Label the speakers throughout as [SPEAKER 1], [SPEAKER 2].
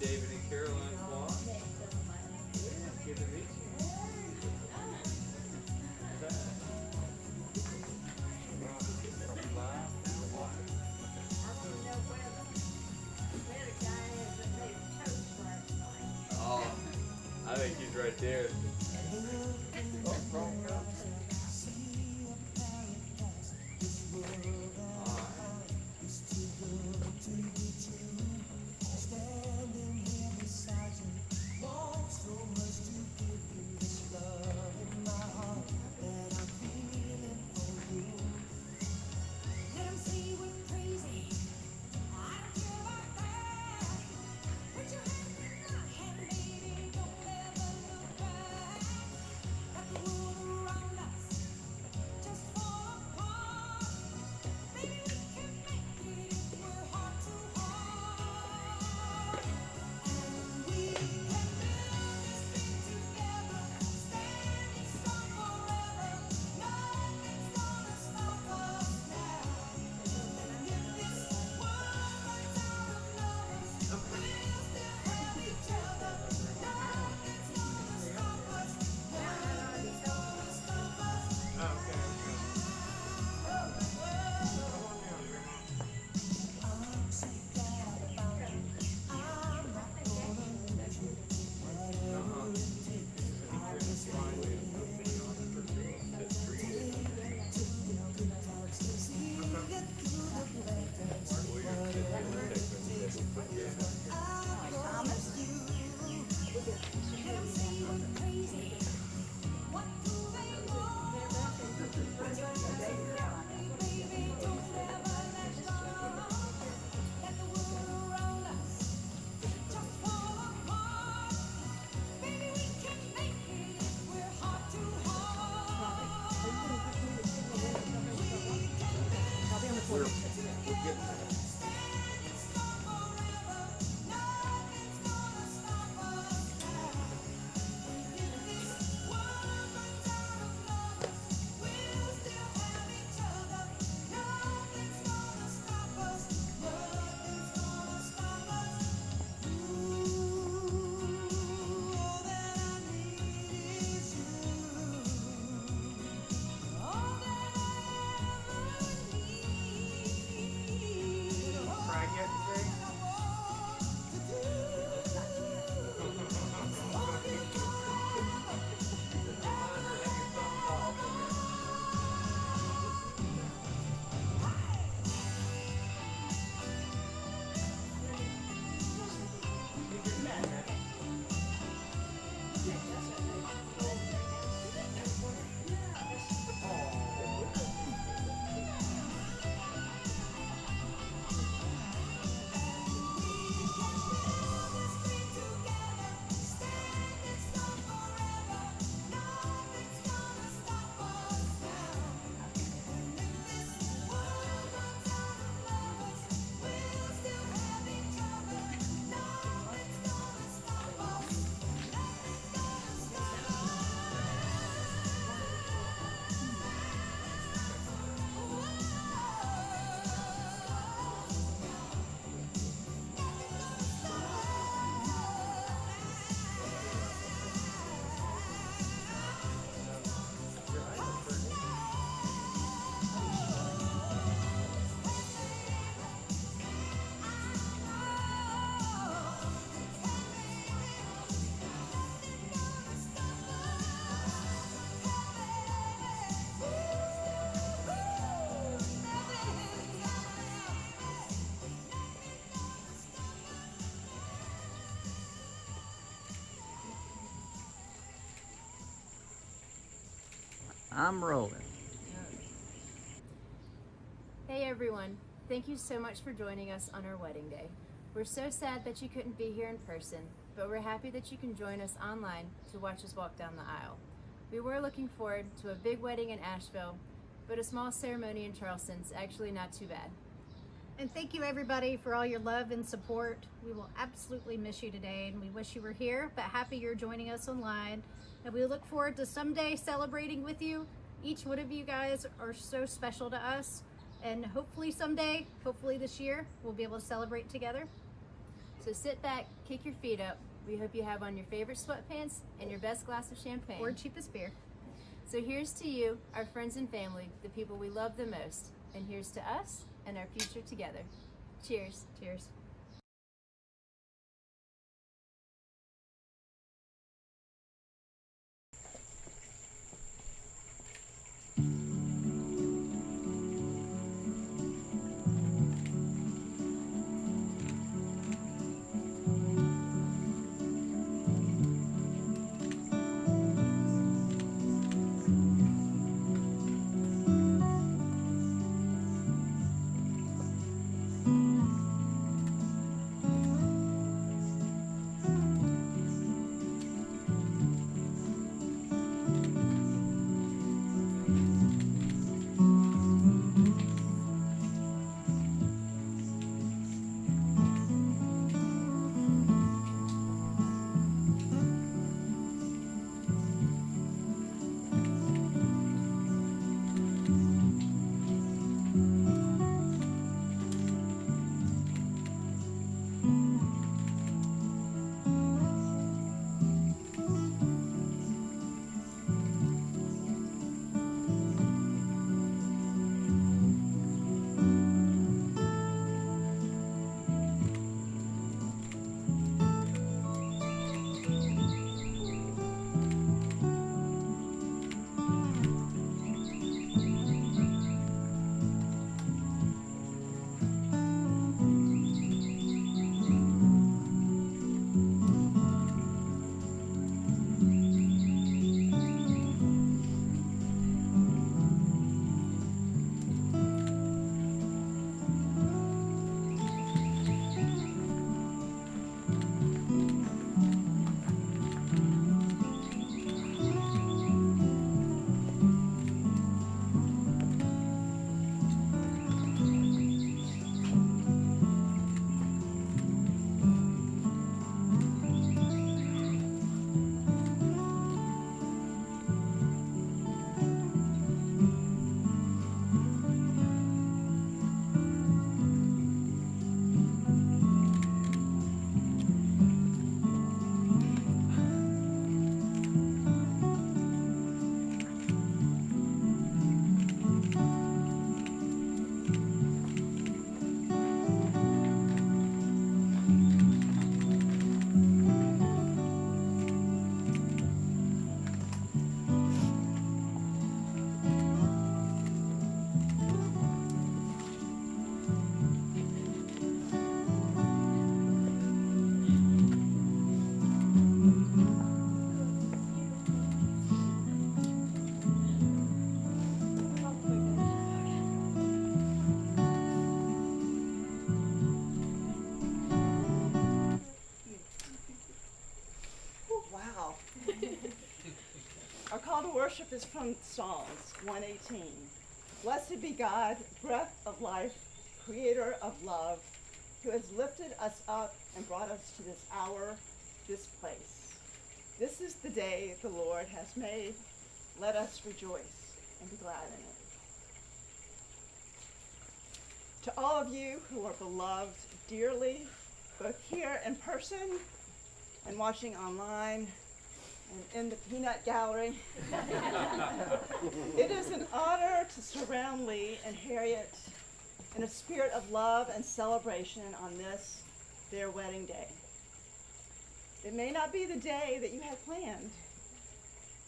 [SPEAKER 1] David and Caroline Swan. Yeah, good to meet you. Oh, I think he's right there. Oh, wrong cup.
[SPEAKER 2] Standing here beside you, want so much to give you this love in my heart that I'm feeling for you. Let 'em say we're crazy, I don't care about that. Put your hand in my hand, baby, don't ever look back. Let the world around us just fall apart. Baby, we can make it if we're heart to heart. And we can build this thing together, standing strong forever. Nothing's gonna stop us now. And if this world runs out of lovers, we'll still have each other. Nothing's gonna stop us. Nothing's gonna stop us. I'm so glad I found you. I'm not gonna lose you. Whatever it takes, I'll just find it. To the good times, to see it through the bad times. Whatever it takes, I promise you. Let 'em say we're crazy. What do they know? Put your hands around me, baby, don't ever let go. Let the world around us just fall apart. Baby, we can make it if we're heart to heart. We can build together, standing strong forever. Nothing's gonna stop us now. If this world runs out of lovers, we'll still have each other. Nothing's gonna stop us. Nothing's gonna stop us. Ooh, all that I need is you. All that I ever need.
[SPEAKER 1] Crack yet today?
[SPEAKER 3] I'm rolling.
[SPEAKER 4] Hey everyone, thank you so much for joining us on our wedding day. We're so sad that you couldn't be here in person, but we're happy that you can join us online to watch us walk down the aisle. We were looking forward to a big wedding in Asheville, but a small ceremony in Charleston's actually not too bad.
[SPEAKER 5] And thank you everybody for all your love and support. We will absolutely miss you today and we wish you were here, but happy you're joining us online. And we look forward to someday celebrating with you. Each one of you guys are so special to us. And hopefully someday, hopefully this year, we'll be able to celebrate together.
[SPEAKER 4] So sit back, kick your feet up. We hope you have on your favorite sweatpants and your best glass of champagne.
[SPEAKER 5] Or cheapest beer.
[SPEAKER 4] So here's to you, our friends and family, the people we love the most. And here's to us and our future together. Cheers.
[SPEAKER 5] Cheers.
[SPEAKER 2] Wow. Our call to worship is from Psalms 118. Blessed be God, breath of life, creator of love, who has lifted us up and brought us to this hour, this place. This is the day the Lord has made. Let us rejoice and be glad in it. To all of you who are beloved dearly, both here in person and watching online and in the peanut gallery, it is an honor to surround Lee and Harriet in a spirit of love and celebration on this, their wedding day. It may not be the day that you had planned,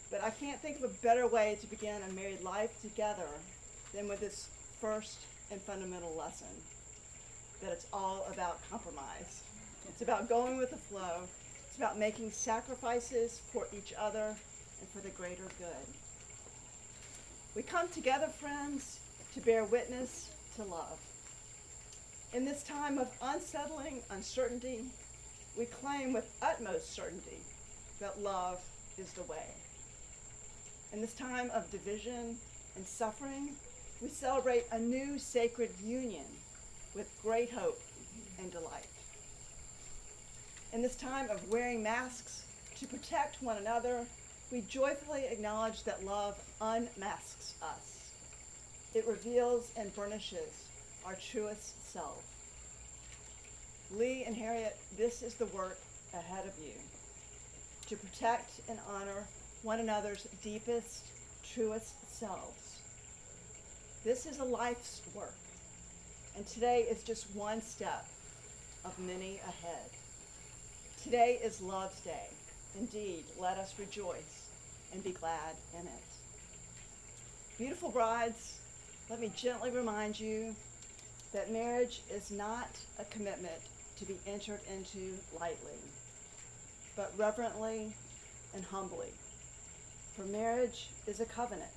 [SPEAKER 2] but I can't think of a better way to begin a married life together than with this first and fundamental lesson, that it's all about compromise. It's about going with the flow. It's about making sacrifices for each other and for the greater good. We come together, friends, to bear witness to love. In this time of unsettling uncertainty, we claim with utmost certainty that love is the way. In this time of division and suffering, we celebrate a new sacred union with great hope and delight. In this time of wearing masks to protect one another, we joyfully acknowledge that love unmasks us. It reveals and burnishes our truest self. Lee and Harriet, this is the work ahead of you, to protect and honor one another's deepest, truest selves. This is a life's work, and today is just one step of many ahead. Today is Love's Day. Indeed, let us rejoice and be glad in it. Beautiful brides, let me gently remind you that marriage is not a commitment to be entered into lightly, but reverently and humbly. For marriage is a covenant,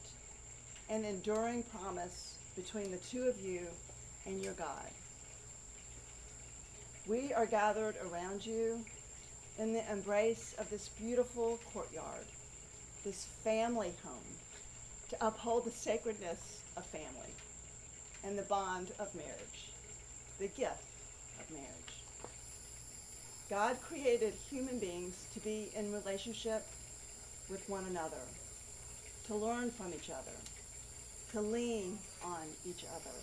[SPEAKER 2] an enduring promise between the two of you and your God. We are gathered around you in the embrace of this beautiful courtyard, this family home, to uphold the sacredness of family and the bond of marriage, the gift of marriage. God created human beings to be in relationship with one another, to learn from each other, to lean on each other,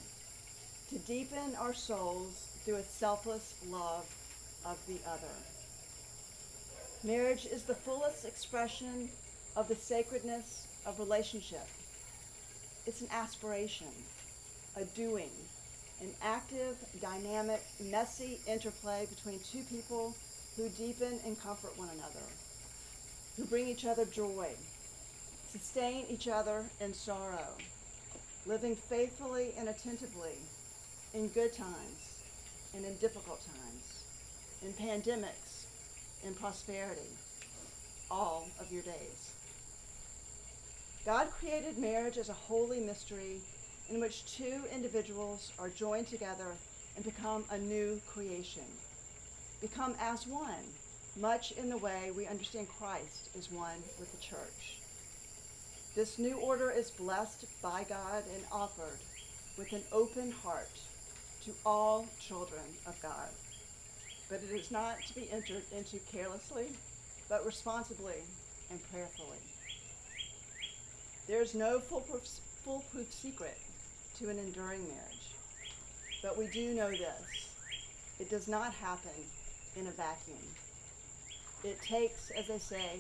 [SPEAKER 2] to deepen our souls through a selfless love of the other. Marriage is the fullest expression of the sacredness of relationship. It's an aspiration, a doing, an active, dynamic, messy interplay between two people who deepen and comfort one another, who bring each other joy, sustain each other in sorrow, living faithfully and attentively in good times and in difficult times, in pandemics, in prosperity, all of your days. God created marriage as a holy mystery in which two individuals are joined together and become a new creation, become as one, much in the way we understand Christ is one with the church. This new order is blessed by God and offered with an open heart to all children of God. But it is not to be entered into carelessly, but responsibly and prayerfully. There is no foolproof secret to an enduring marriage, but we do know this: it does not happen in a vacuum. It takes, as they say,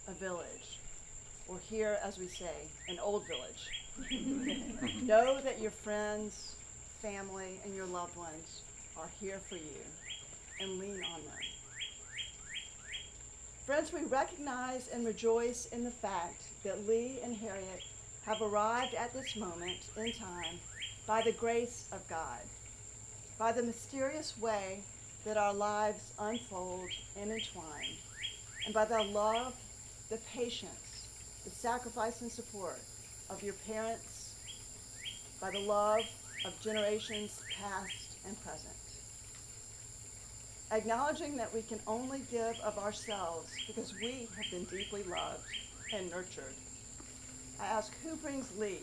[SPEAKER 2] a village, or here, as we say, an old village. Know that your friends, family, and your loved ones are here for you, and lean on them. Friends, we recognize and rejoice in the fact that Lee and Harriet have arrived at this moment in time by the grace of God, by the mysterious way that our lives unfold and entwine, and by the love, the patience, the sacrifice and support of your parents, by the love of generations past and present. Acknowledging that we can only give of ourselves because we have been deeply loved and nurtured, I ask, who brings Lee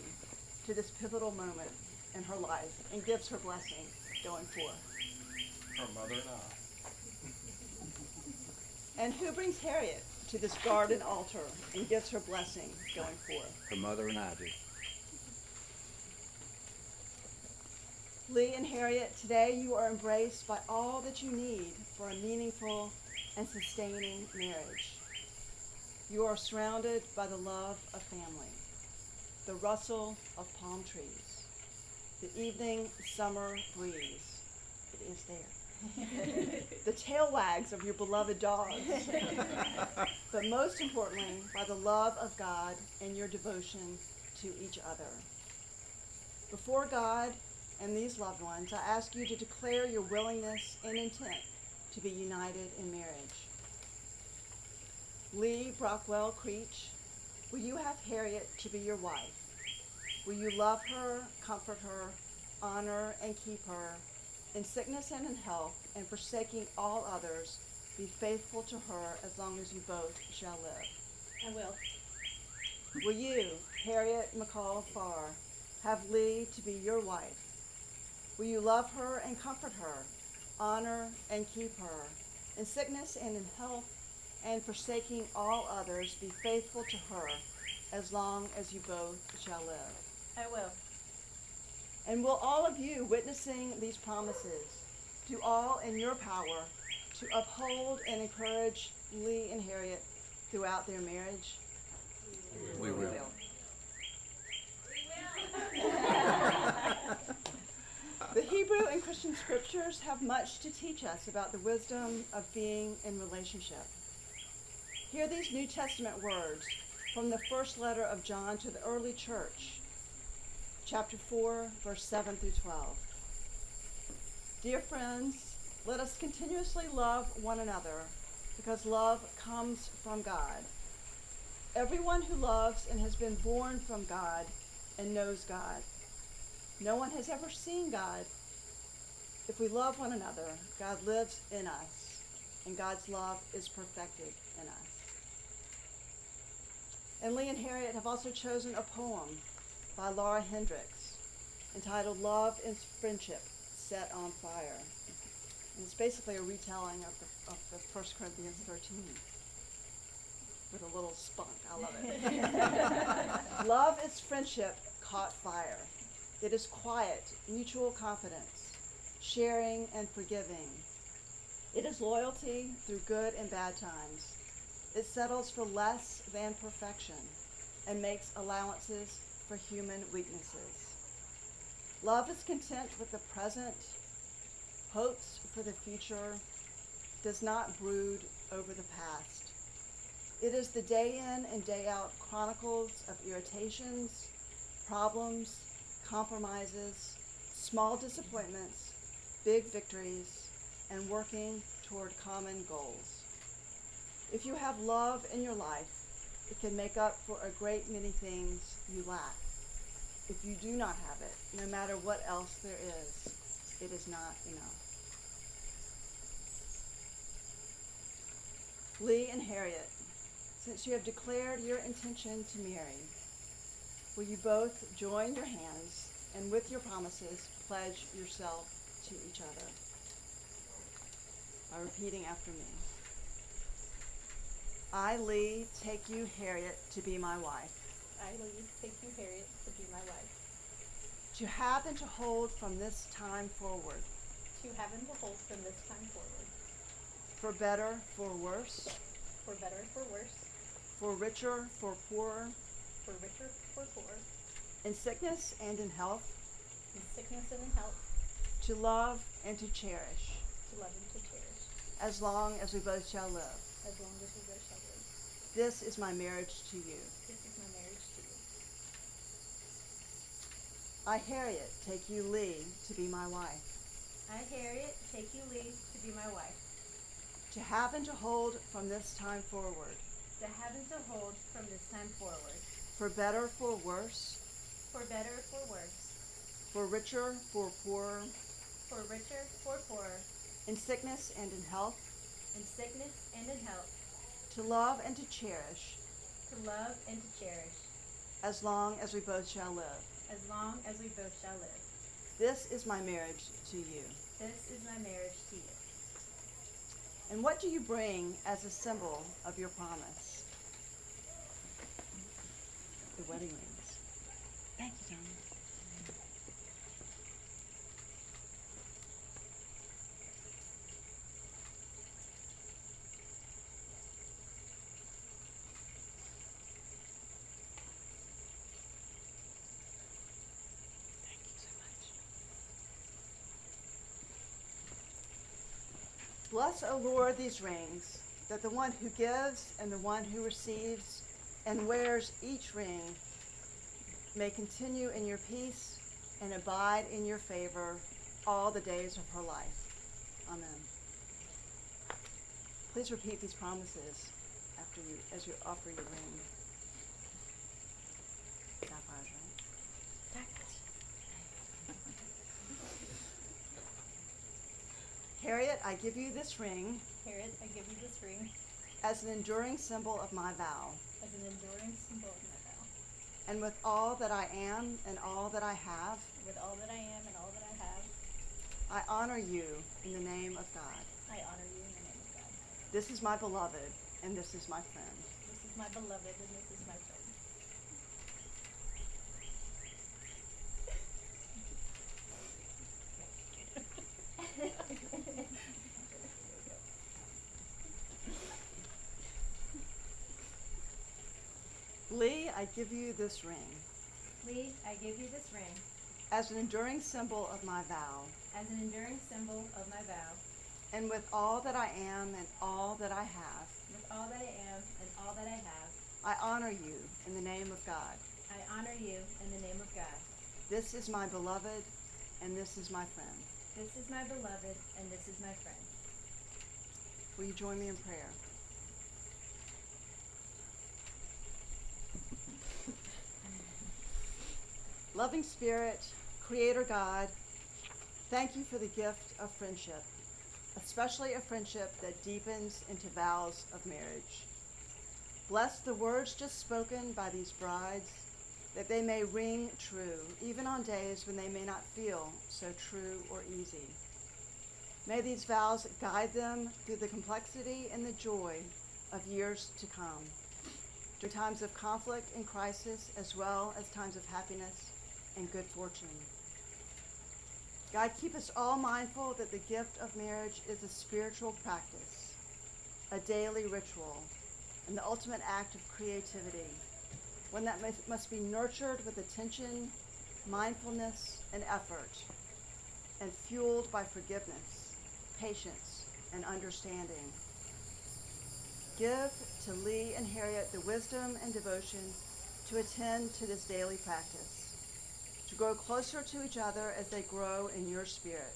[SPEAKER 2] to this pivotal moment in her life and gives her blessing going forth?
[SPEAKER 1] Her mother and I.
[SPEAKER 2] And who brings Harriet to this garden altar and gives her blessing going forth?
[SPEAKER 3] Her mother and I do.
[SPEAKER 2] Lee and Harriet, today you are embraced by all that you need for a meaningful and sustaining marriage. You are surrounded by the love of family, the rustle of palm trees, the evening summer breeze. It is there. The tail wags of your beloved dogs. But most importantly, by the love of God and your devotion to each other. Before God and these loved ones, I ask you to declare your willingness and intent to be united in marriage. Lee Brockwell Creech, will you have Harriet to be your wife? Will you love her, comfort her, honor and keep her, in sickness and in health, and forsaking all others, be faithful to her as long as you both shall live?
[SPEAKER 6] I will.
[SPEAKER 2] Will you, Harriet McCall Pharr, have Lee to be your wife? Will you love her and comfort her, honor and keep her, in sickness and in health, and forsaking all others, be faithful to her as long as you both shall live?
[SPEAKER 6] I will.
[SPEAKER 2] And will all of you, witnessing these promises, do all in your power to uphold and encourage Lee and Harriet throughout their marriage?
[SPEAKER 3] We will.
[SPEAKER 2] The Hebrew and Christian scriptures have much to teach us about the wisdom of being in relationship. Hear these New Testament words from the first letter of John to the early church, chapter 4, verse 7 through 12. Dear friends, let us continuously love one another, because love comes from God. Everyone who loves and has been born from God and knows God. No one has ever seen God. If we love one another, God lives in us, and God's love is perfected in us. And Lee and Harriet have also chosen a poem by Laura Hendricks entitled Love and Friendship Set on Fire. And it's basically a retelling of the 1 Corinthians 13 with a little spunk. I love it. Love is friendship caught fire. It is quiet, mutual confidence, sharing and forgiving. It is loyalty through good and bad times. It settles for less than perfection and makes allowances for human weaknesses. Love is content with the present, hopes for the future, does not brood over the past. It is the day in and day out chronicles of irritations, problems, compromises, small disappointments, big victories, and working toward common goals. If you have love in your life, it can make up for a great many things you lack. If you do not have it, no matter what else there is, it is not enough. Lee and Harriet, since you have declared your intention to marry, will you both join your hands and with your promises pledge yourself to each other? By repeating after me. I, Lee, take you, Harriet, to be my wife.
[SPEAKER 5] I, Lee, take you, Harriet, to be my wife.
[SPEAKER 2] To have and to hold from this time forward.
[SPEAKER 5] To have and to hold from this time forward.
[SPEAKER 2] For better, for worse.
[SPEAKER 5] For better, for worse.
[SPEAKER 2] For richer, for poorer.
[SPEAKER 5] For richer, for poorer.
[SPEAKER 2] In sickness and in health.
[SPEAKER 5] In sickness and in health.
[SPEAKER 2] To love and to cherish.
[SPEAKER 5] To love and to cherish.
[SPEAKER 2] As long as we both shall live.
[SPEAKER 5] As long as we both shall live.
[SPEAKER 2] This is my marriage to you.
[SPEAKER 5] This is my marriage to you.
[SPEAKER 2] I, Harriet, take you, Lee, to be my wife.
[SPEAKER 5] I, Harriet, take you, Lee, to be my wife.
[SPEAKER 2] To have and to hold from this time forward.
[SPEAKER 5] To have and to hold from this time forward.
[SPEAKER 2] For better, for worse.
[SPEAKER 5] For better, for worse.
[SPEAKER 2] For richer, for poorer.
[SPEAKER 5] For richer, for poorer.
[SPEAKER 2] In sickness and in health.
[SPEAKER 5] In sickness and in health.
[SPEAKER 2] To love and to cherish.
[SPEAKER 5] To love and to cherish.
[SPEAKER 2] As long as we both shall live.
[SPEAKER 5] As long as we both shall live.
[SPEAKER 2] This is my marriage to you.
[SPEAKER 5] This is my marriage to you.
[SPEAKER 2] And what do you bring as a symbol of your promise? The wedding rings. Thank you, Tom. Bless, O Lord, these rings, that the one who gives and the one who receives and wears each ring may continue in your peace and abide in your favor all the days of her life. Amen. Please repeat these promises after you, as you offer your ring. Sapphires, right? Harriet, I give you this ring
[SPEAKER 5] Harriet, I give you this ring
[SPEAKER 2] as an enduring symbol of my vow.
[SPEAKER 5] as an enduring symbol of my vow.
[SPEAKER 2] And with all that I am and all that I have,
[SPEAKER 5] With all that I am and all that I have,
[SPEAKER 2] I honor you in the name of God.
[SPEAKER 5] I honor you in the name of God.
[SPEAKER 2] This is my beloved, and this is my friend.
[SPEAKER 5] This is my beloved and this is my friend.
[SPEAKER 2] Lee, I give you this ring
[SPEAKER 4] Lee, I give you this ring
[SPEAKER 2] as an enduring symbol of my vow,
[SPEAKER 4] as an enduring symbol of my vow,
[SPEAKER 2] and with all that I am and all that I have,
[SPEAKER 4] with all that I am and all that I have,
[SPEAKER 2] I honor you in the name of God.
[SPEAKER 4] I honor you in the name of God.
[SPEAKER 2] This is my beloved, and this is my friend.
[SPEAKER 4] This is my beloved, and this is my friend.
[SPEAKER 2] Will you join me in prayer? Loving Spirit, Creator God, thank you for the gift of friendship, especially a friendship that deepens into vows of marriage. Bless the words just spoken by these brides, that they may ring true, even on days when they may not feel so true or easy. May these vows guide them through the complexity and the joy of years to come, through times of conflict and crisis, as well as times of happiness and good fortune. God, keep us all mindful that the gift of marriage is a spiritual practice, a daily ritual, and the ultimate act of creativity, one that must be nurtured with attention, mindfulness, and effort, and fueled by forgiveness, patience, and understanding. Give to Lee and Harriet the wisdom and devotion to attend to this daily practice, to grow closer to each other as they grow in your spirit.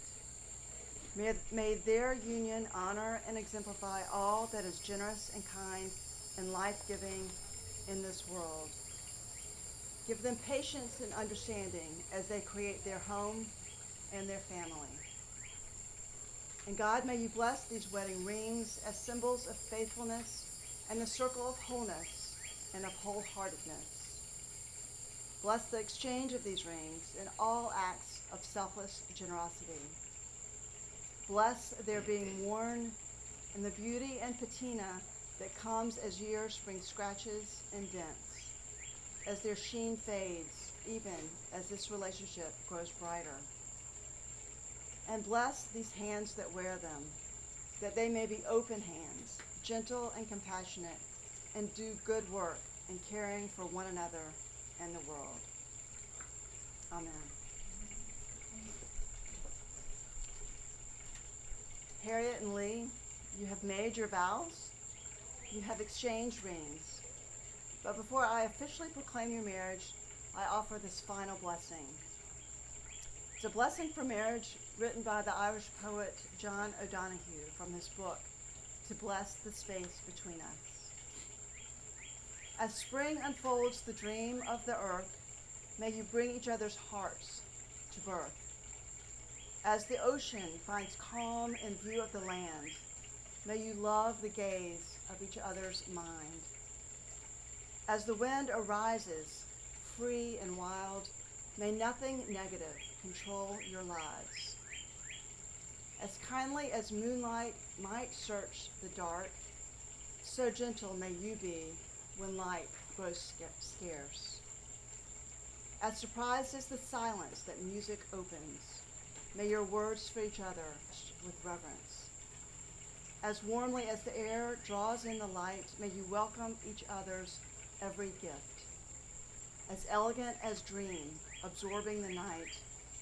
[SPEAKER 2] May their union honor and exemplify all that is generous and kind and life-giving in this world. Give them patience and understanding as they create their home and their family. And God, may you bless these wedding rings as symbols of faithfulness and the circle of wholeness and of wholeheartedness. Bless the exchange of these rings and all acts of selfless generosity. Bless their being worn and the beauty and patina that comes as years bring scratches and dents, as their sheen fades, even as this relationship grows brighter. And bless these hands that wear them, that they may be open hands, gentle and compassionate, and do good work in caring for one another and the world. Amen. Harriet and Lee, you have made your vows. You have exchanged rings. But before I officially proclaim your marriage, I offer this final blessing. It's a blessing for marriage written by the Irish poet John O'Donoghue from his book, To Bless the Space Between Us. As spring unfolds the dream of the earth, may you bring each other's hearts to birth. As the ocean finds calm in view of the land, may you love the gaze of each other's mind. As the wind arises, free and wild, may nothing negative control your lives. As kindly as moonlight might search the dark, so gentle may you be when light grows scarce. As surprised as the silence that music opens, may your words for each other with reverence. As warmly as the air draws in the light, may you welcome each other's every gift. As elegant as dream, absorbing the night,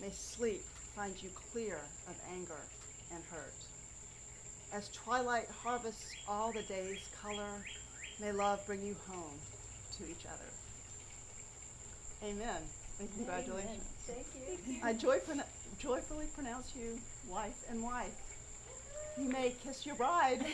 [SPEAKER 2] may sleep find you clear of anger and hurt. As twilight harvests all the day's color, may love bring you home to each other. Amen, and congratulations.
[SPEAKER 4] Thank you.
[SPEAKER 2] I joyfully pronounce you wife and wife. You may kiss your bride.